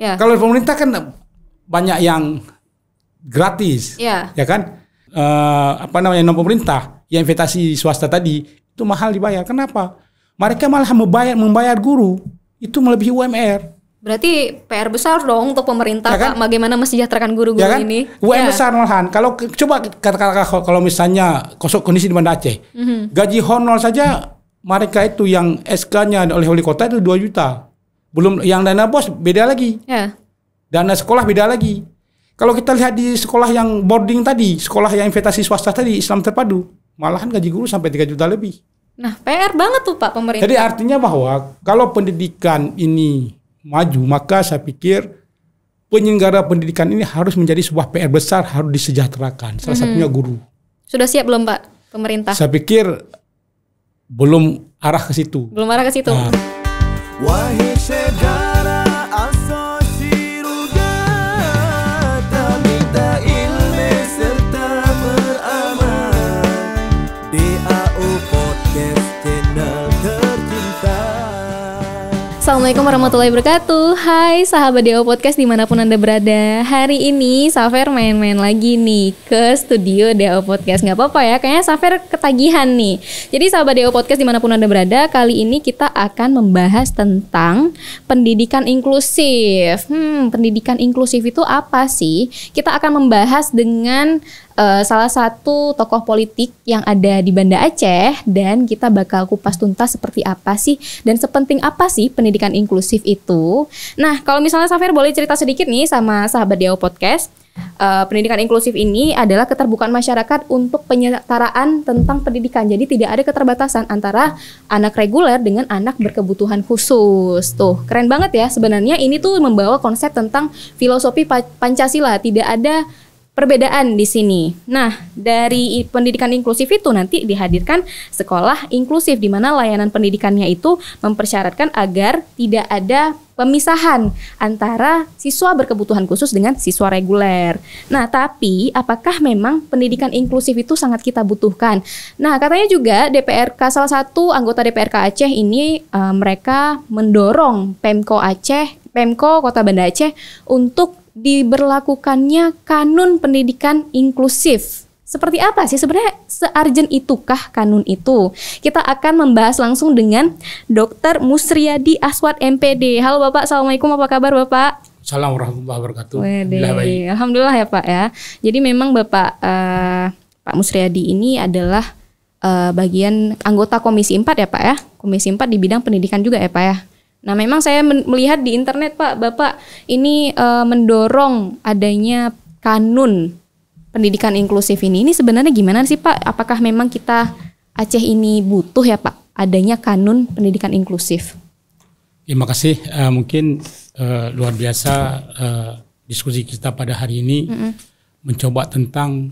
Ya. Kalau pemerintah kan banyak yang gratis, ya kan? Non pemerintah, yang investasi swasta tadi itu mahal dibayar. Kenapa? Mereka malah membayar guru itu melebihi UMR. Berarti PR besar dong untuk pemerintah, ya kan? Pak, bagaimana mesejahterakan guru-guru ya kan? ini. UMR besar malahan. Kalau coba katakan kalau misalnya kondisi di Banda Aceh, gaji honor saja mereka itu yang SK-nya oleh wali kota itu 2 juta. Belum yang dana bos beda lagi. Ya. Dana sekolah beda lagi. Kalau kita lihat di sekolah yang boarding tadi, sekolah yang investasi swasta tadi, Islam Terpadu, malahan gaji guru sampai 3 juta lebih. Nah, PR banget tuh Pak pemerintah. Jadi artinya bahwa kalau pendidikan ini maju, maka saya pikir penyelenggara pendidikan ini harus menjadi sebuah PR besar, harus disejahterakan. Salah satunya guru. Sudah siap belum Pak pemerintah? Saya pikir belum arah ke situ. Belum arah ke situ. Nah. Wahai saudara asosi ruga, minta ilmu serta beramal. DAO Podcast channel tercinta. Assalamualaikum warahmatullahi wabarakatuh. Hai sahabat DAO Podcast dimanapun Anda berada. Hari ini Safer main-main lagi nih ke studio DAO Podcast. Gak apa-apa ya, kayaknya Safer ketagihan nih. Jadi sahabat DAO Podcast dimanapun Anda berada, kali ini kita akan membahas tentang pendidikan inklusif. Pendidikan inklusif itu apa sih? Kita akan membahas dengan salah satu tokoh politik yang ada di Banda Aceh, dan kita bakal kupas tuntas seperti apa sih dan sepenting apa sih pendidikan inklusif itu. Nah, kalau misalnya Safer boleh cerita sedikit nih sama sahabat DAO Podcast. Pendidikan inklusif ini adalah keterbukaan masyarakat untuk penyetaraan tentang pendidikan. Jadi tidak ada keterbatasan antara anak reguler dengan anak berkebutuhan khusus. Tuh, keren banget ya. Sebenarnya ini tuh membawa konsep tentang filosofi Pancasila. Tidak ada perbedaan di sini. Nah, dari pendidikan inklusif itu nanti dihadirkan sekolah inklusif, di mana layanan pendidikannya itu mempersyaratkan agar tidak ada pemisahan antara siswa berkebutuhan khusus dengan siswa reguler. Nah, tapi apakah memang pendidikan inklusif itu sangat kita butuhkan? Nah, katanya juga DPRK, salah satu anggota DPRK Aceh ini mereka mendorong Pemko Kota Banda Aceh untuk diberlakukannya kanun pendidikan inklusif. Seperti apa sih sebenarnya, se-urgent itukah kanun itu? Kita akan membahas langsung dengan Dr. Musriyadi Aswad MPD. Halo Bapak, Assalamualaikum, apa kabar Bapak? Assalamualaikum warahmatullahi wabarakatuh. Alhamdulillah ya Pak ya. Jadi memang Bapak Pak Musriyadi ini adalah bagian anggota Komisi 4 ya Pak ya. Komisi 4 di bidang pendidikan juga ya Pak ya. Nah, memang saya melihat di internet Pak, Bapak ini mendorong adanya kanun pendidikan inklusif ini. Ini sebenarnya gimana sih Pak? Apakah memang kita Aceh ini butuh ya Pak adanya kanun pendidikan inklusif? Terima kasih. Mungkin luar biasa diskusi kita pada hari ini mencoba tentang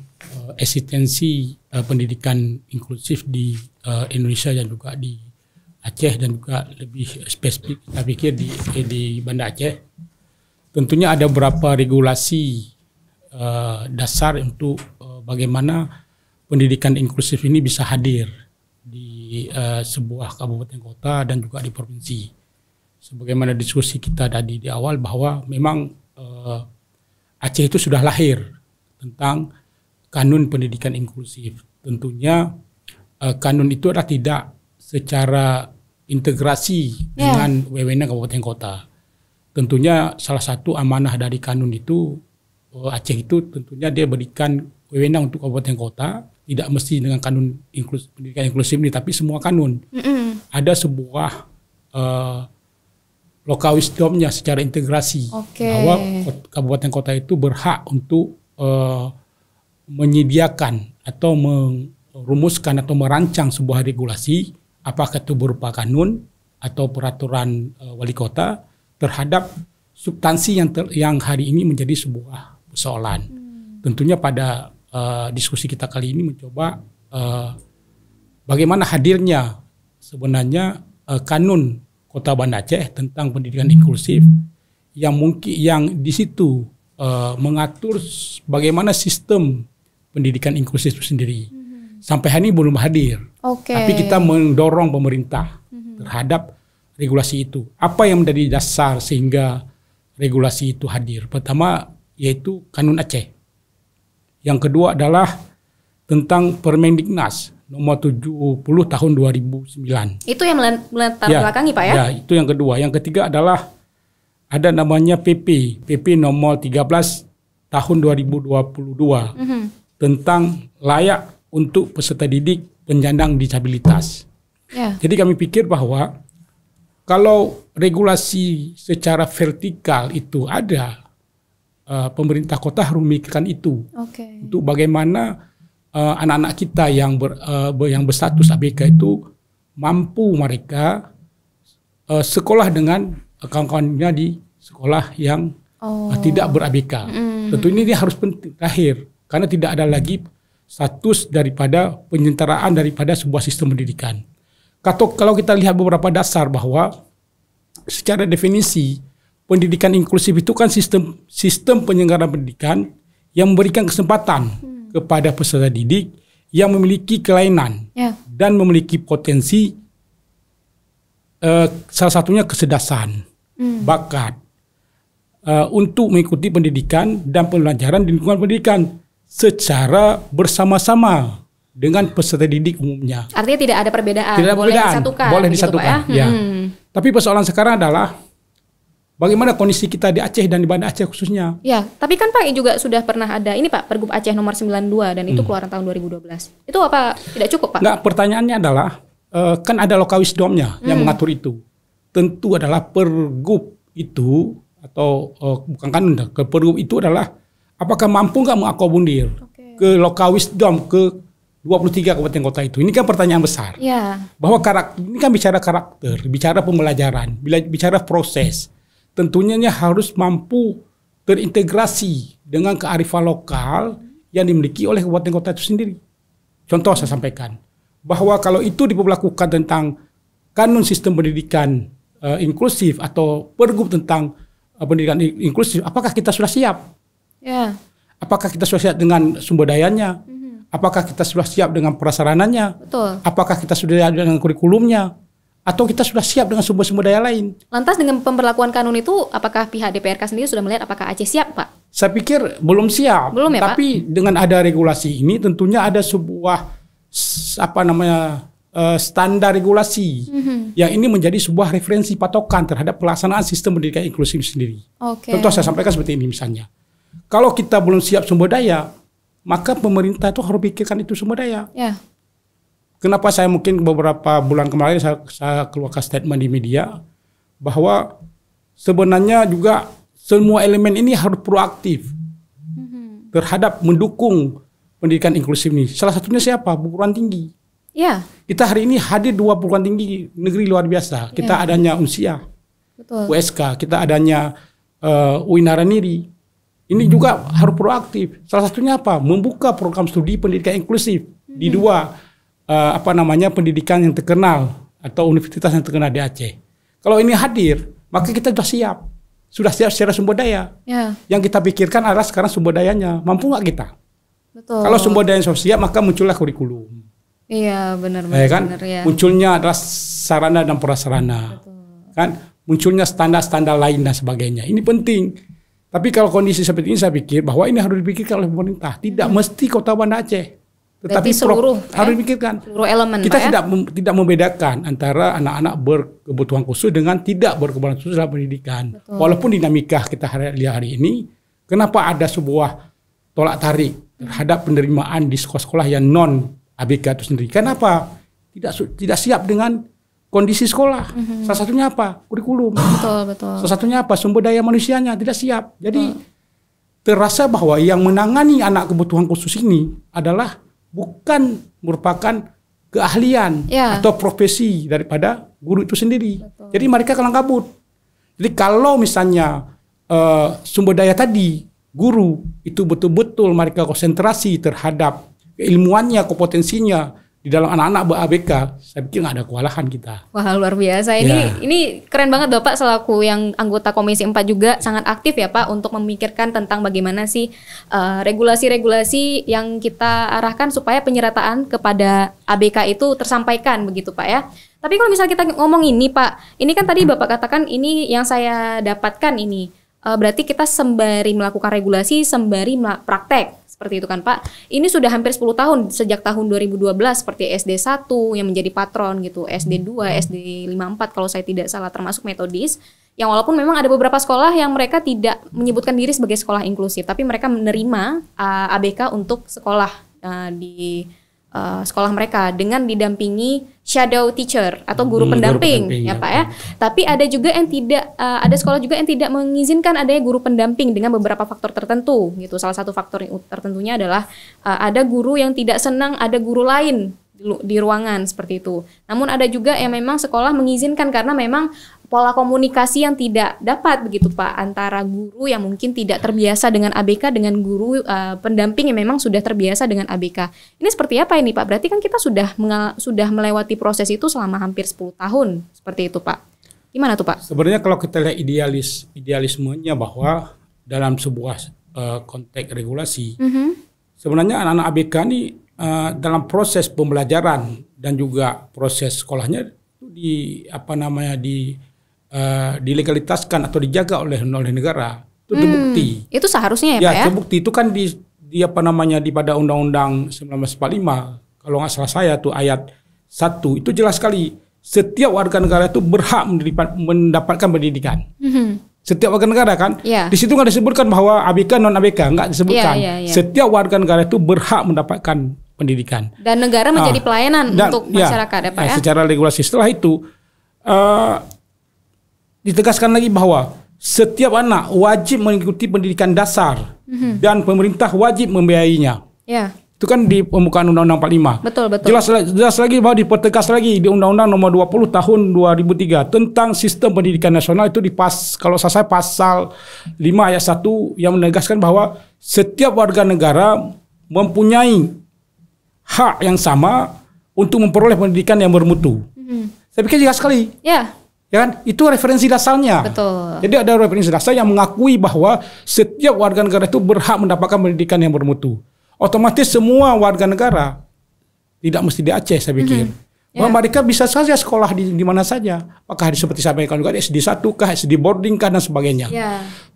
eksistensi pendidikan inklusif di Indonesia dan juga di Aceh, dan juga lebih spesifik saya pikir di Banda Aceh. Tentunya ada beberapa regulasi dasar untuk bagaimana pendidikan inklusif ini bisa hadir di sebuah kabupaten kota dan juga di provinsi. Sebagaimana diskusi kita tadi di awal bahwa memang Aceh itu sudah lahir tentang kanun pendidikan inklusif. Tentunya kanun itu adalah tidak secara integrasi dengan wewenang kabupaten kota. Tentunya salah satu amanah dari kanun itu, Aceh itu tentunya dia berikan wewenang untuk kabupaten kota, tidak mesti dengan kanun pendidikan inklusif ini, tapi semua kanun. Ada sebuah local wisdomnya secara integrasi, bahwa kabupaten kota itu berhak untuk menyediakan atau merumuskan atau merancang sebuah regulasi, apakah itu berupa kanun atau peraturan wali kota terhadap substansi yang hari ini menjadi sebuah persoalan. Tentunya pada diskusi kita kali ini mencoba bagaimana hadirnya sebenarnya kanun Kota Banda Aceh tentang pendidikan inklusif yang mungkin yang di situ mengatur bagaimana sistem pendidikan inklusif itu sendiri. Sampai hari ini belum hadir. Tapi kita mendorong pemerintah terhadap regulasi itu. Apa yang menjadi dasar sehingga regulasi itu hadir. Pertama yaitu Kanun Aceh. Yang kedua adalah tentang Permendiknas nomor 70 tahun 2009. Itu yang melatar belakangi Pak ya? Ya, itu yang kedua. Yang ketiga adalah ada namanya PP nomor 13 tahun 2022 tentang layak untuk peserta didik penyandang disabilitas. Ya. Jadi kami pikir bahwa kalau regulasi secara vertikal itu ada, pemerintah kota harus memikirkan itu untuk bagaimana anak-anak kita yang berstatus ABK itu mampu mereka sekolah dengan kawan-kawannya di sekolah yang tidak ber-ABK. Tentu ini dia harus penting terakhir karena tidak ada lagi status daripada penyentaraan daripada sebuah sistem pendidikan. Kalau kita lihat beberapa dasar bahwa secara definisi pendidikan inklusif itu kan sistem penyelenggaraan pendidikan yang memberikan kesempatan kepada peserta didik yang memiliki kelainan dan memiliki potensi, salah satunya kecerdasan, bakat, untuk mengikuti pendidikan dan pembelajaran di lingkungan pendidikan secara bersama-sama dengan peserta didik umumnya. Artinya tidak ada perbedaan, boleh disatukan. Boleh gitu, disatukan, Pak, ya. Tapi persoalan sekarang adalah bagaimana kondisi kita di Aceh dan di Banda Aceh khususnya. Ya, tapi kan Pak juga sudah pernah ada ini Pak, Pergub Aceh nomor 92 dan itu keluaran tahun 2012. Itu apa tidak cukup Pak? Enggak, pertanyaannya adalah kan ada loka wisdomnya yang mengatur itu. Tentu adalah Pergub itu atau bukan kanun, ke Pergub itu adalah apakah mampu nggak mengakomodir ke loka wisdom ke 23 kabupaten kota itu. Ini kan pertanyaan besar. Ya. Bahwa ini kan bicara karakter, bicara pembelajaran, bicara proses. Tentunya harus mampu terintegrasi dengan kearifan lokal yang dimiliki oleh kabupaten kota itu sendiri. Contoh saya sampaikan, bahwa kalau itu diberlakukan tentang kanun sistem pendidikan inklusif atau Pergub tentang pendidikan inklusif, apakah kita sudah siap? Ya. Apakah kita sudah siap dengan sumber dayanya? Apakah kita sudah siap dengan prasarananya? Betul. Apakah kita sudah siap dengan kurikulumnya? Atau kita sudah siap dengan sumber-sumber daya lain? Lantas dengan pemberlakuan kanun itu, apakah pihak DPRK sendiri sudah melihat apakah Aceh siap, Pak? Saya pikir belum siap. Belum ya, Tapi Pak? dengan ada regulasi ini tentunya ada sebuah standar regulasi yang ini menjadi sebuah referensi patokan terhadap pelaksanaan sistem pendidikan inklusif sendiri. Contoh saya sampaikan seperti ini misalnya. Kalau kita belum siap sumber daya, maka pemerintah itu harus pikirkan itu sumber daya. Ya. Kenapa saya mungkin beberapa bulan kemarin saya keluarkan statement di media bahwa sebenarnya juga semua elemen ini harus proaktif terhadap mendukung pendidikan inklusif ini. Salah satunya siapa? Perguruan tinggi. Ya. Kita hari ini hadir 2 perguruan tinggi negeri luar biasa. Kita adanya Unsia, Betul. USK, kita adanya UIN Naraniri. Ini juga harus proaktif. Salah satunya apa? Membuka program studi pendidikan inklusif di 2 pendidikan yang terkenal atau universitas yang terkenal di Aceh. Kalau ini hadir, maka kita sudah siap. Sudah siap secara sumber daya. Ya. Yang kita pikirkan adalah sekarang sumber dayanya. Mampu nggak kita? Betul. Kalau sumber daya sudah siap, maka muncullah kurikulum. Iya, benar. Ya. Munculnya adalah sarana dan prasarana. Kan? Munculnya standar-standar lain dan sebagainya. Ini penting. Tapi kalau kondisi seperti ini saya pikir bahwa ini harus dipikirkan oleh pemerintah. Tidak mesti Kota Banda Aceh. Tetapi seluruh harus dipikirkan. Seluruh elemen. Kita Pak, tidak membedakan antara anak-anak berkebutuhan khusus dengan tidak berkebutuhan khusus dalam pendidikan. Betul. Walaupun dinamika kita lihat hari ini, kenapa ada sebuah tolak tarik terhadap penerimaan di sekolah-sekolah yang non ABK itu sendiri? Kenapa? Tidak siap dengan kondisi sekolah. Salah satunya apa? Kurikulum. Betul. Salah satunya apa? Sumber daya manusianya tidak siap. Jadi terasa bahwa yang menangani anak kebutuhan khusus ini adalah bukan merupakan keahlian atau profesi daripada guru itu sendiri. Betul. Jadi mereka kalang kabut. Jadi kalau misalnya sumber daya tadi, guru itu betul-betul mereka konsentrasi terhadap keilmuannya, kompetensinya di dalam anak-anak ber-ABK, saya pikir nggak ada kewalahan kita. Wah, luar biasa. Ini keren banget Bapak selaku yang anggota Komisi 4 juga sangat aktif ya Pak untuk memikirkan tentang bagaimana sih regulasi-regulasi yang kita arahkan supaya penyerataan kepada ABK itu tersampaikan begitu Pak ya. Tapi kalau misalnya kita ngomong ini Pak, ini kan tadi Bapak katakan ini yang saya dapatkan ini berarti kita sembari melakukan regulasi, sembari praktek. Seperti itu kan Pak. Ini sudah hampir 10 tahun, sejak tahun 2012 seperti SD 1 yang menjadi patron gitu, SD 2, SD 54 kalau saya tidak salah, termasuk metodis. Yang walaupun memang ada beberapa sekolah yang mereka tidak menyebutkan diri sebagai sekolah inklusif, tapi mereka menerima ABK untuk sekolah di sekolah mereka dengan didampingi shadow teacher atau guru pendamping ya Pak ya. Tapi ada juga yang tidak, ada sekolah juga yang tidak mengizinkan adanya guru pendamping dengan beberapa faktor tertentu gitu. Salah satu faktor tertentunya adalah ada guru yang tidak senang ada guru lain di ruangan seperti itu. Namun ada juga yang memang sekolah mengizinkan karena memang pola komunikasi yang tidak dapat begitu Pak antara guru yang mungkin tidak terbiasa dengan ABK dengan guru pendamping yang memang sudah terbiasa dengan ABK. Ini seperti apa ini Pak? Berarti kan kita sudah melewati proses itu selama hampir 10 tahun seperti itu Pak. Gimana tuh Pak? Sebenarnya kalau kita lihat idealismenya bahwa dalam sebuah konteks regulasi, sebenarnya anak-anak ABK ini dalam proses pembelajaran dan juga proses sekolahnya itu dilegalitaskan atau dijaga oleh negara, itu terbukti. Itu seharusnya ya Pak ya? Terbukti itu kan di pada Undang-Undang 1945 kalau nggak salah saya tuh ayat 1 itu jelas sekali setiap warga negara itu berhak mendapatkan pendidikan. Setiap warga negara kan, di situ nggak disebutkan bahwa ABK non ABK, nggak disebutkan. Setiap warga negara itu berhak mendapatkan pendidikan. Dan negara menjadi pelayanan untuk masyarakat ya Pak ya. Secara regulasi setelah itu ditegaskan lagi bahwa setiap anak wajib mengikuti pendidikan dasar dan pemerintah wajib membiayainya. Itu kan di pembukaan Undang-Undang 45. Betul. Jelas lagi bahwa dipertegas lagi di Undang-Undang Nomor 20 Tahun 2003 tentang Sistem Pendidikan Nasional itu kalau saya pasal 5 ayat 1 yang menegaskan bahwa setiap warga negara mempunyai hak yang sama untuk memperoleh pendidikan yang bermutu. Saya pikir jelas sekali. Ya kan? Itu referensi dasarnya. Betul. Jadi ada referensi dasar yang mengakui bahwa setiap warga negara itu berhak mendapatkan pendidikan yang bermutu. Otomatis semua warga negara, tidak mesti di Aceh saya pikir, bahwa mereka bisa saja sekolah di mana saja. Apakah seperti saya sampaikan juga SD 1 kah, SD boarding kah dan sebagainya.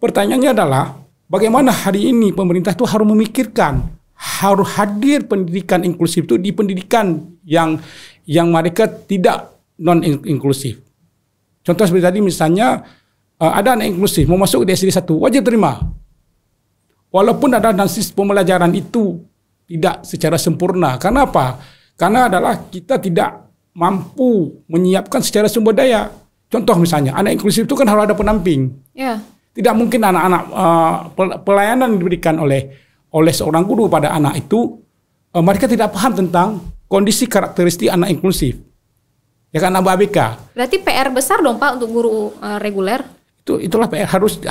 Pertanyaannya adalah bagaimana hari ini pemerintah itu harus memikirkan harus hadir pendidikan inklusif itu di pendidikan yang mereka tidak non inklusif. Contoh seperti tadi misalnya ada anak inklusif mau masuk di SD 1 wajib terima. Walaupun ada sistem pembelajaran itu tidak secara sempurna. Karena apa? Karena adalah kita tidak mampu menyiapkan secara sumber daya. Contoh misalnya anak inklusif itu kan harus ada pendamping. Tidak mungkin anak-anak pelayanan diberikan oleh seorang guru pada anak itu mereka tidak paham tentang kondisi karakteristik anak inklusif. Ya kan anak ABK. Berarti PR besar dong Pak untuk guru reguler. Itulah PR harus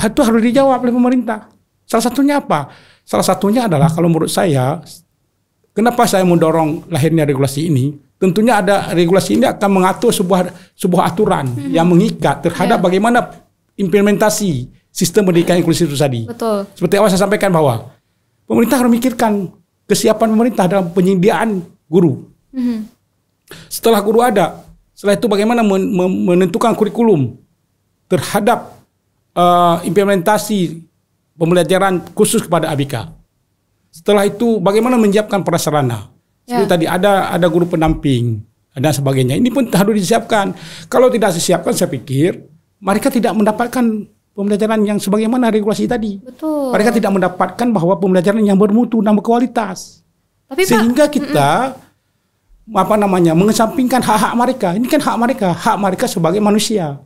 dijawab oleh pemerintah. Salah satunya apa? Salah satunya adalah kalau menurut saya, kenapa saya mendorong lahirnya regulasi ini? Tentunya ada regulasi ini akan mengatur sebuah aturan yang mengikat terhadap bagaimana implementasi sistem pendidikan inklusif itu tadi. Betul. Seperti awal saya sampaikan bahwa pemerintah harus memikirkan kesiapan pemerintah dalam penyediaan guru. Setelah guru ada, setelah itu bagaimana menentukan kurikulum terhadap implementasi pembelajaran khusus kepada ABK. Setelah itu bagaimana menyiapkan prasarana. Seperti tadi ada guru pendamping dan sebagainya. Ini pun harus disiapkan. Kalau tidak disiapkan saya pikir mereka tidak mendapatkan pembelajaran yang sebagaimana regulasi tadi. Betul. Mereka tidak mendapatkan bahwa pembelajaran yang bermutu dan berkualitas. Sehingga kita mengesampingkan hak-hak mereka. Ini kan hak mereka sebagai manusia.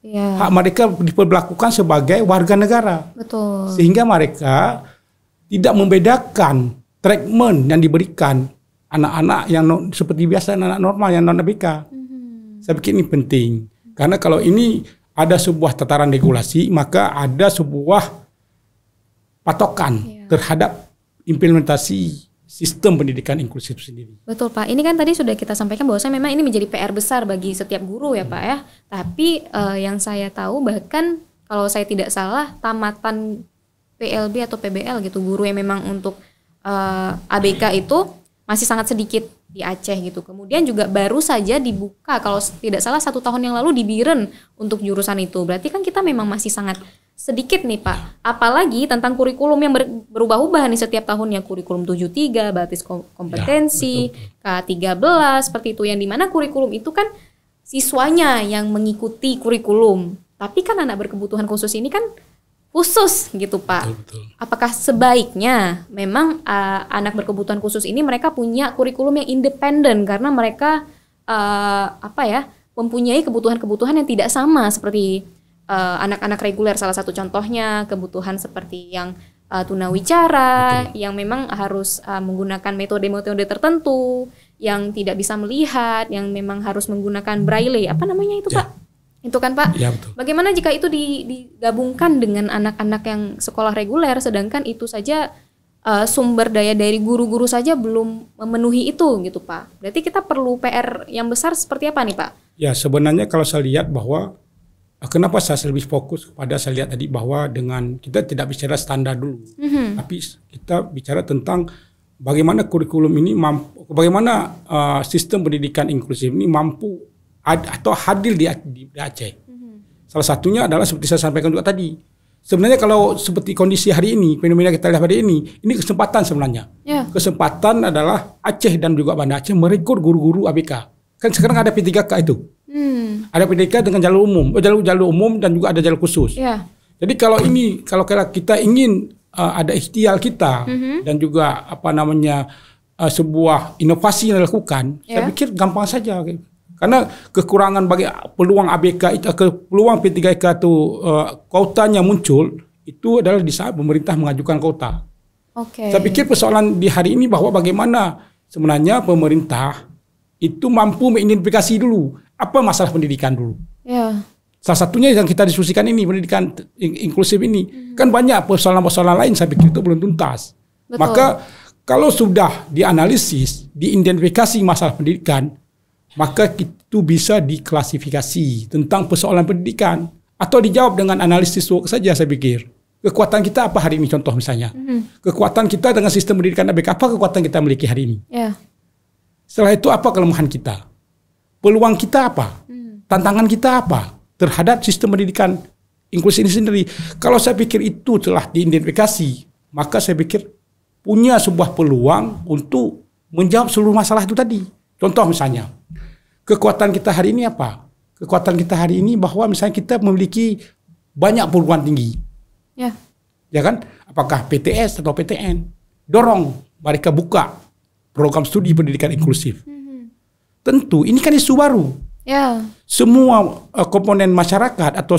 Hak mereka diperlakukan sebagai warga negara. Betul. Sehingga mereka tidak membedakan treatment yang diberikan anak-anak yang seperti biasa anak normal yang non ABK. Saya pikir ini penting. Karena kalau ini ada sebuah tataran regulasi, maka ada sebuah patokan terhadap implementasi sistem pendidikan inklusif sendiri. Betul Pak, ini kan tadi sudah kita sampaikan bahwa memang ini menjadi PR besar bagi setiap guru ya Pak ya. Tapi yang saya tahu bahkan kalau saya tidak salah tamatan PLB atau PBL gitu, guru yang memang untuk ABK itu masih sangat sedikit di Aceh gitu. Kemudian juga baru saja dibuka kalau tidak salah 1 tahun yang lalu di Biren untuk jurusan itu. Berarti kan kita memang masih sangat sedikit nih Pak. Apalagi tentang kurikulum yang berubah-ubah nih setiap tahunnya. Kurikulum 73, basis kompetensi, K13, seperti itu. Yang dimana kurikulum itu kan siswanya yang mengikuti kurikulum. Tapi kan anak berkebutuhan khusus ini kan khusus gitu Pak. Betul. Apakah sebaiknya memang anak berkebutuhan khusus ini mereka punya kurikulum yang independen karena mereka mempunyai kebutuhan-kebutuhan yang tidak sama seperti anak-anak reguler, salah satu contohnya kebutuhan seperti yang tunawicara, yang memang harus menggunakan metode-metode tertentu, yang tidak bisa melihat, yang memang harus menggunakan braille, apa namanya itu Pak? Itu kan Pak? Ya, betul. Bagaimana jika itu digabungkan dengan anak-anak yang sekolah reguler, sedangkan itu saja sumber daya dari guru-guru saja belum memenuhi itu gitu Pak. Berarti kita perlu PR yang besar seperti apa nih Pak? Ya, sebenarnya kalau saya lihat bahwa kenapa saya lebih fokus kepada, saya lihat tadi bahwa dengan kita tidak bicara standar dulu, tapi kita bicara tentang bagaimana kurikulum ini mampu, bagaimana sistem pendidikan inklusif ini mampu atau hadir di Aceh. Salah satunya adalah seperti saya sampaikan juga tadi. Sebenarnya kalau seperti kondisi hari ini, fenomena kita lihat hari ini kesempatan sebenarnya. Yeah. Kesempatan adalah Aceh dan juga Banda Aceh merekrut guru-guru ABK. Kan sekarang ada P3K itu. Ada P3K dengan jalur umum dan juga ada jalur khusus. Yeah. Jadi kalau kita ingin ada ikhtiar kita dan juga sebuah inovasi yang dilakukan, saya pikir gampang saja. Karena kekurangan bagi peluang ABK itu, peluang P3K itu kuotanya muncul itu adalah di saat pemerintah mengajukan kuota. Saya pikir persoalan di hari ini bahwa bagaimana sebenarnya pemerintah itu mampu mengidentifikasi dulu apa masalah pendidikan dulu. Yeah. Salah satunya yang kita diskusikan ini, pendidikan inklusif ini, kan banyak persoalan-persoalan lain saya pikir itu belum tuntas. Betul. Maka kalau sudah dianalisis, diidentifikasi masalah pendidikan, maka itu bisa diklasifikasi tentang persoalan pendidikan atau dijawab dengan analisis work saja saya pikir. Kekuatan kita apa hari ini contoh misalnya. Kekuatan kita dengan sistem pendidikan ABK, apa kekuatan kita miliki hari ini. Yeah. Setelah itu apa kelemahan kita. Peluang kita apa. Tantangan kita apa terhadap sistem pendidikan inklusif ini sendiri. Kalau saya pikir itu telah diidentifikasi, maka saya pikir punya sebuah peluang untuk menjawab seluruh masalah itu tadi. Contoh misalnya, kekuatan kita hari ini apa? Kekuatan kita hari ini bahwa misalnya kita memiliki banyak perguruan tinggi. Ya. Ya kan? Apakah PTS atau PTN? Dorong mereka buka program studi pendidikan inklusif. Tentu ini kan isu baru. Ya. Semua komponen masyarakat atau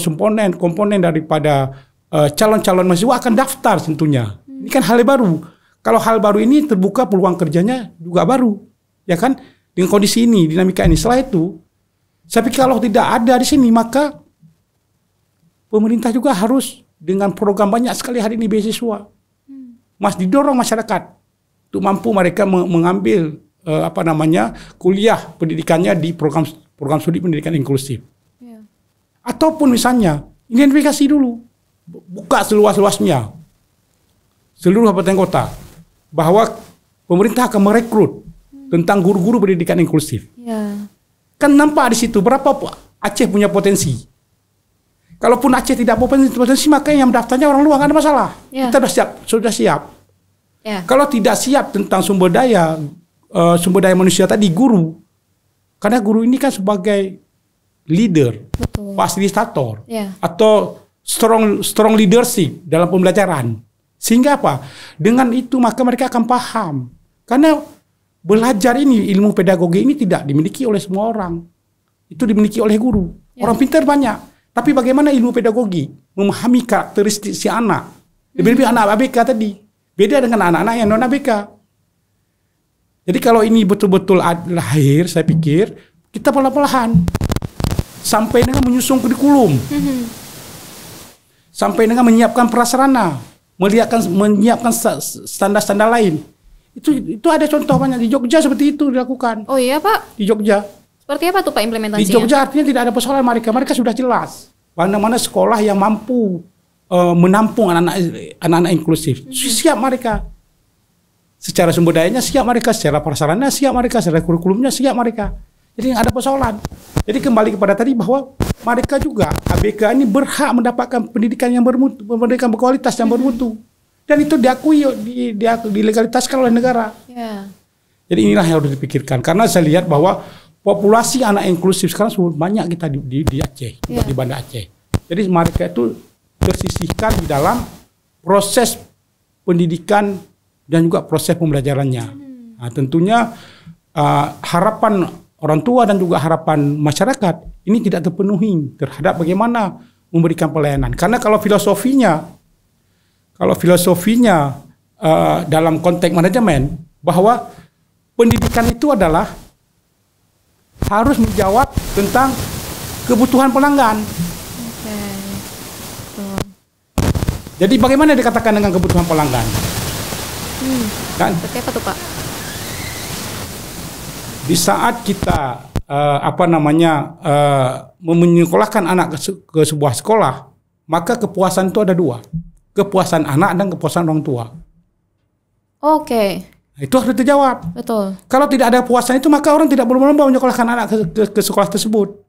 komponen daripada calon-calon mahasiswa akan daftar tentunya. Ini kan hal baru. Kalau hal baru ini terbuka peluang kerjanya juga baru. Ya kan? Dengan kondisi ini, dinamika ini. Setelah itu, saya pikir kalau tidak ada di sini, maka pemerintah juga harus dengan program banyak sekali hari ini beasiswa. Didorong masyarakat untuk mampu mereka mengambil kuliah pendidikannya di program studi pendidikan inklusif. Yeah. Ataupun misalnya identifikasi dulu, buka seluas-luasnya seluruh kabupaten kota bahwa pemerintah akan merekrut tentang guru-guru pendidikan inklusif. Yeah. Kan nampak di situ berapa Aceh punya potensi. Kalaupun Aceh tidak potensi, maka yang daftarnya orang luar, nggak ada masalah. Yeah. Kita sudah siap. Yeah. Kalau tidak siap tentang sumber daya manusia tadi, guru, karena guru ini kan sebagai leader, betul, fasilitator, atau strong leadership dalam pembelajaran. Sehingga apa? Dengan itu maka mereka akan paham. Karena belajar ini, ilmu pedagogi ini tidak dimiliki oleh semua orang. Itu dimiliki oleh guru. Orang pintar banyak. Tapi bagaimana ilmu pedagogi memahami karakteristik si anak. Lebih-lebih anak ABK tadi. Beda dengan anak-anak yang non ABK. Jadi kalau ini betul-betul lahir, saya pikir kita pelan-pelan sampai dengan menyusun kurikulum, sampai dengan menyiapkan prasarana, menyiapkan standar-standar lain. Itu ada contoh banyak di Jogja seperti itu dilakukan. Oh iya Pak? Di Jogja. Seperti apa tuh Pak implementasinya? Di Jogja artinya tidak ada persoalan mereka sudah jelas mana-mana sekolah yang mampu menampung anak-anak inklusif. Siap mereka. Secara sumber dayanya siap mereka, secara prasarana siap mereka, secara kurikulumnya siap mereka. Jadi nggak ada persoalan. Jadi kembali kepada tadi bahwa mereka juga ABK ini berhak mendapatkan pendidikan yang bermutu, pendidikan berkualitas yang bermutu, dan itu diakui, dilegalitaskan oleh negara. Ya. Jadi inilah yang harus dipikirkan, karena saya lihat bahwa populasi anak inklusif sekarang sudah banyak kita di Aceh, di Banda Aceh. Jadi mereka itu tersisihkan di dalam proses pendidikan dan juga proses pembelajarannya. Nah, tentunya harapan orang tua dan juga harapan masyarakat ini tidak terpenuhi terhadap bagaimana memberikan pelayanan. Karena kalau filosofinya dalam konteks manajemen bahwa pendidikan itu adalah harus menjawab tentang kebutuhan pelanggan. Jadi bagaimana dikatakan dengan kebutuhan pelanggan? Kan? Seperti apa tuh Pak? Di saat kita menyekolahkan anak ke sebuah sekolah, maka kepuasan itu ada dua, kepuasan anak dan kepuasan orang tua. Oke. Itu harus dijawab. Betul. Kalau tidak ada kepuasan itu, maka orang tidak berlomba menyekolahkan anak ke sekolah tersebut.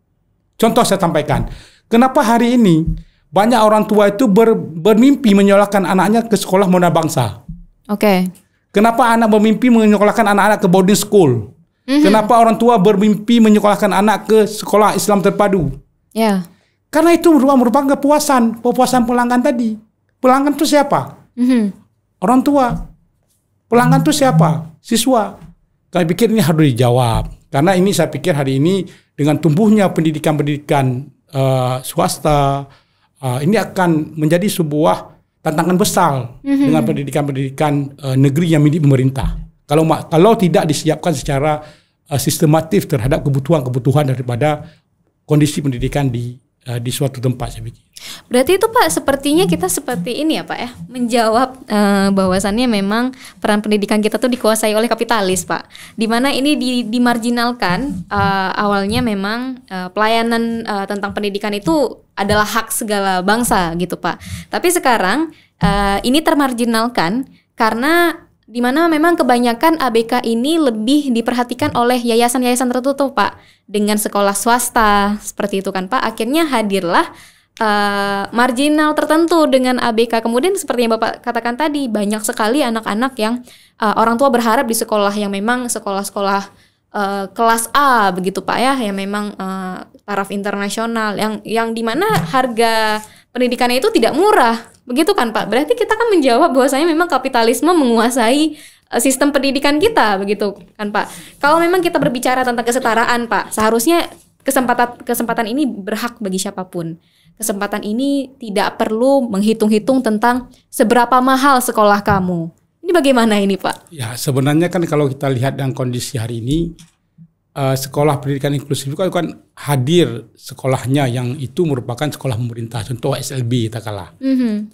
Contoh saya sampaikan, kenapa hari ini banyak orang tua itu bermimpi menyekolahkan anaknya ke sekolah Mona Bangsa. Oke. Kenapa anak bermimpi menyekolahkan anak-anak ke boarding school? Kenapa orang tua bermimpi menyekolahkan anak ke sekolah Islam terpadu? Ya. Karena itu merupakan kepuasan pelanggan tadi. Pelanggan itu siapa? Orang tua. Pelanggan itu siapa? Siswa. Saya pikir ini harus dijawab. Karena ini saya pikir hari ini dengan tumbuhnya pendidikan-pendidikan swasta, ini akan menjadi sebuah tantangan besar dengan pendidikan-pendidikan negeri yang milik pemerintah. Kalau tidak disiapkan secara sistematif terhadap kebutuhan daripada kondisi pendidikan di suatu tempat, saya pikir. Berarti itu Pak, sepertinya kita seperti ini ya Pak ya, menjawab bahwasannya memang peran pendidikan kita tuh dikuasai oleh kapitalis Pak. Dimana ini dimarginalkan, awalnya memang pelayanan tentang pendidikan itu adalah hak segala bangsa gitu Pak. Tapi sekarang ini termarginalkan karena dimana memang kebanyakan ABK ini lebih diperhatikan oleh yayasan-yayasan tertentu Pak, dengan sekolah swasta seperti itu kan Pak. Akhirnya hadirlah marginal tertentu dengan ABK. Kemudian seperti yang Bapak katakan tadi, banyak sekali anak-anak yang orang tua berharap di sekolah yang memang sekolah-sekolah kelas A begitu Pak ya, yang memang taraf internasional, yang dimana harga pendidikannya itu tidak murah. Begitu kan Pak? Berarti kita kan menjawab bahwasanya memang kapitalisme menguasai sistem pendidikan kita, begitu kan Pak? Kalau memang kita berbicara tentang kesetaraan Pak, seharusnya kesempatan ini berhak bagi siapapun. Kesempatan ini tidak perlu menghitung-hitung tentang seberapa mahal sekolah kamu. Ini bagaimana ini Pak? Ya, sebenarnya kan kalau kita lihat dalam kondisi hari ini, sekolah pendidikan inklusif itu kan hadir sekolahnya yang itu merupakan sekolah pemerintah, contoh SLB katakanlah.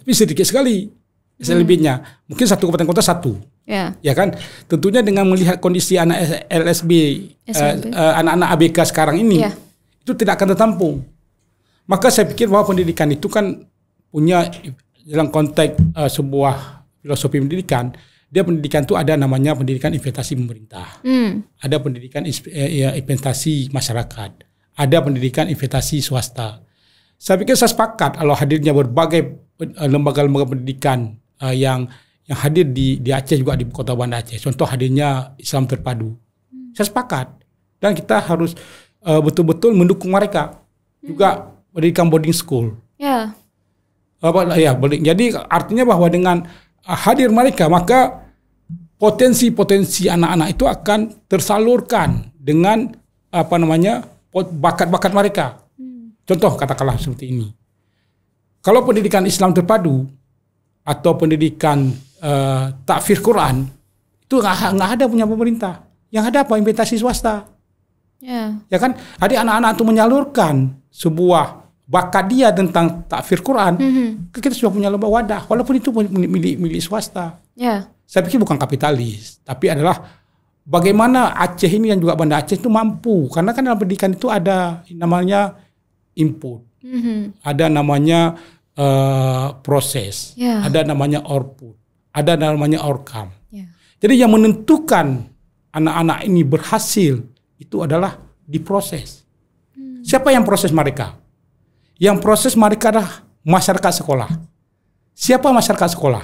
Tapi sedikit sekali SLB-nya, mungkin satu kabupaten kota satu. Ya kan, tentunya dengan melihat kondisi anak LSB, anak-anak ABK sekarang ini, itu tidak akan tertampung. Maka saya pikir bahwa pendidikan itu kan punya dalam konteks sebuah filosofi pendidikan. Dia pendidikan itu ada namanya pendidikan investasi pemerintah, ada pendidikan investasi masyarakat, ada pendidikan investasi swasta. Saya pikir saya sepakat kalau hadirnya berbagai lembaga-lembaga pendidikan yang hadir di Aceh, juga di kota Banda Aceh. Contoh hadirnya Islam terpadu. Saya sepakat, dan kita harus betul-betul mendukung mereka. Juga pendidikan boarding school. Jadi artinya bahwa dengan hadir mereka, maka potensi-potensi anak-anak itu akan tersalurkan dengan bakat-bakat mereka. Contoh katakanlah seperti ini. Kalau pendidikan Islam terpadu atau pendidikan takfir Quran itu nggak ada punya pemerintah. Yang ada apa? Investasi swasta. Ya kan? Jadi anak-anak itu menyalurkan sebuah bakat dia tentang takfir Quran, kita sudah punya lembaga wadah, walaupun itu milik swasta. Saya pikir bukan kapitalis, tapi adalah bagaimana Aceh ini dan juga Banda Aceh itu mampu, karena kan dalam pendidikan itu ada namanya input, ada namanya proses, ada namanya output, ada namanya outcome. Jadi yang menentukan anak-anak ini berhasil itu adalah diproses. Siapa yang proses mereka? Yang proses mereka adalah masyarakat sekolah. Siapa masyarakat sekolah?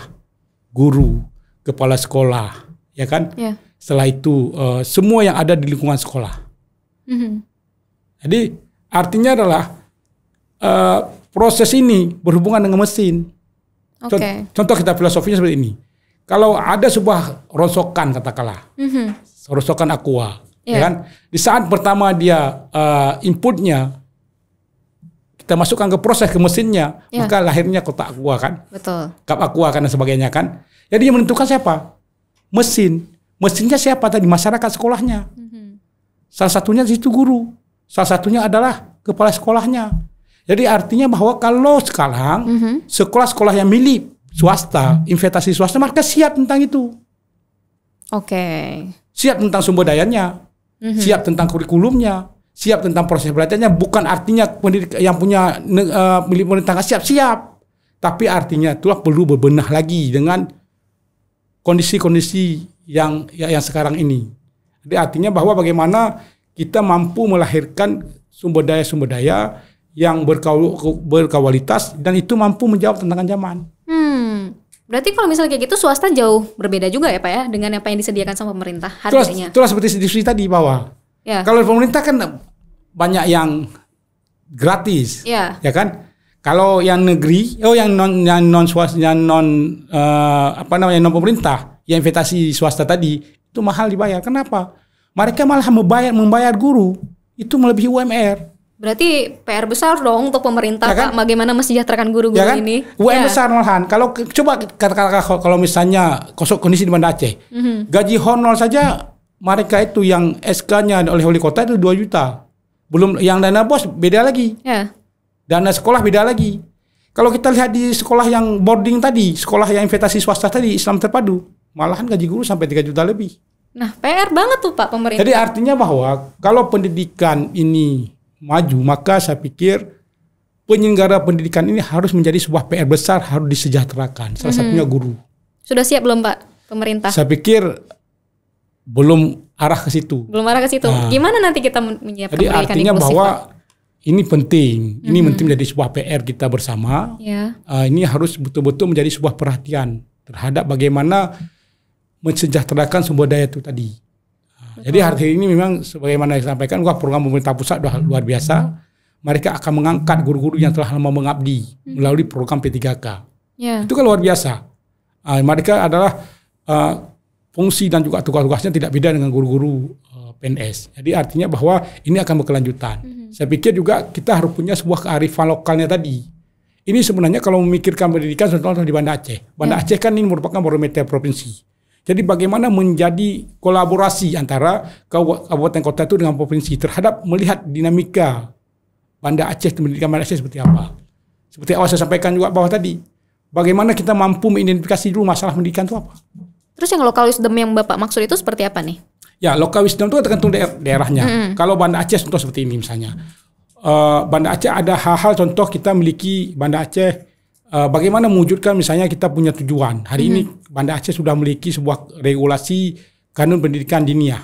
Guru, kepala sekolah, ya kan? Ya. Setelah itu semua yang ada di lingkungan sekolah. Jadi artinya adalah proses ini berhubungan dengan mesin. Oke. Contoh kita filosofinya seperti ini. Kalau ada sebuah rongsokan katakanlah, rongsokan aqua, ya kan? Di saat pertama dia inputnya kita masukkan ke proses ke mesinnya, maka lahirnya kotak aqua kan, Betul. cup aqua kan dan sebagainya kan. Jadi yang menentukan siapa? Mesin. Mesinnya siapa tadi? Masyarakat sekolahnya. Salah satunya di situ guru. Salah satunya adalah kepala sekolahnya. Jadi artinya bahwa kalau sekarang sekolah-sekolah yang milik swasta, investasi swasta, mereka siap tentang itu. Oke. Siap tentang sumber dayanya, siap tentang kurikulumnya, siap tentang proses belajarnya. Bukan artinya pendidik yang punya milik pemerintah siap-siap. Tapi artinya itulah perlu berbenah lagi dengan kondisi-kondisi yang sekarang ini. Jadi artinya bahwa bagaimana kita mampu melahirkan sumber daya yang berkualitas dan itu mampu menjawab tantangan zaman. Berarti kalau misalnya kayak gitu swasta jauh berbeda juga ya Pak ya dengan apa yang disediakan sama pemerintah harganya. Itulah seperti diskusi tadi bahwa kalau pemerintah kan banyak yang gratis, ya kan? Kalau yang negeri, yang non swasta, non pemerintah, yang investasi swasta tadi itu mahal dibayar. Kenapa? Mereka malah membayar guru itu melebihi UMR. Berarti PR besar dong untuk pemerintah, ya kan? Pak, bagaimana mensejahterakan guru-guru ya kan? ini. UMR besar malahan. Kalau coba katakanlah kalau misalnya kondisi di Banda Aceh, gaji honor saja mereka itu yang SK-nya oleh wali kota itu 2 juta. Belum yang dana bos beda lagi. Dana sekolah beda lagi. Kalau kita lihat di sekolah yang boarding tadi, sekolah yang investasi swasta tadi, Islam Terpadu, malahan gaji guru sampai 3 juta lebih. Nah, PR banget tuh Pak pemerintah. Jadi artinya bahwa kalau pendidikan ini maju, maka saya pikir penyelenggara pendidikan ini harus menjadi sebuah PR besar, harus disejahterakan. Salah satunya guru. Sudah siap belum Pak pemerintah? Saya pikir belum arah ke situ. Belum arah ke situ. Gimana nanti kita menyiapkan jadi pendidikan artinya inklusif, bahwa Pak? ini penting. Ini penting menjadi sebuah PR kita bersama. Ini harus betul-betul menjadi sebuah perhatian terhadap bagaimana mensejahterakan sumber daya itu tadi. Jadi hari ini memang sebagaimana disampaikan, program pemerintah pusat sudah luar biasa. Mereka akan mengangkat guru-guru yang telah lama mengabdi melalui program P3K. Itu kan luar biasa. Mereka adalah fungsi dan juga tugas-tugasnya tidak beda dengan guru-guru PNS. Jadi artinya bahwa ini akan berkelanjutan. Saya pikir juga kita harus punya sebuah kearifan lokalnya tadi. Ini sebenarnya kalau memikirkan pendidikan contohnya di Banda Aceh. Banda Aceh kan ini merupakan barometer provinsi. Jadi bagaimana menjadi kolaborasi antara kabupaten kota itu dengan provinsi terhadap melihat dinamika Banda Aceh, pendidikan Banda Aceh seperti apa. Seperti awal saya sampaikan juga bahwa tadi, bagaimana kita mampu mengidentifikasi dulu masalah pendidikan itu apa. Terus yang local wisdom yang Bapak maksud itu seperti apa nih? Ya, local wisdom itu tergantung daerahnya. Kalau Banda Aceh contoh seperti ini misalnya. Banda Aceh ada hal-hal contoh kita miliki Banda Aceh. Bagaimana mewujudkan misalnya kita punya tujuan. Hari ini Banda Aceh sudah memiliki sebuah regulasi kanun pendidikan diniyah.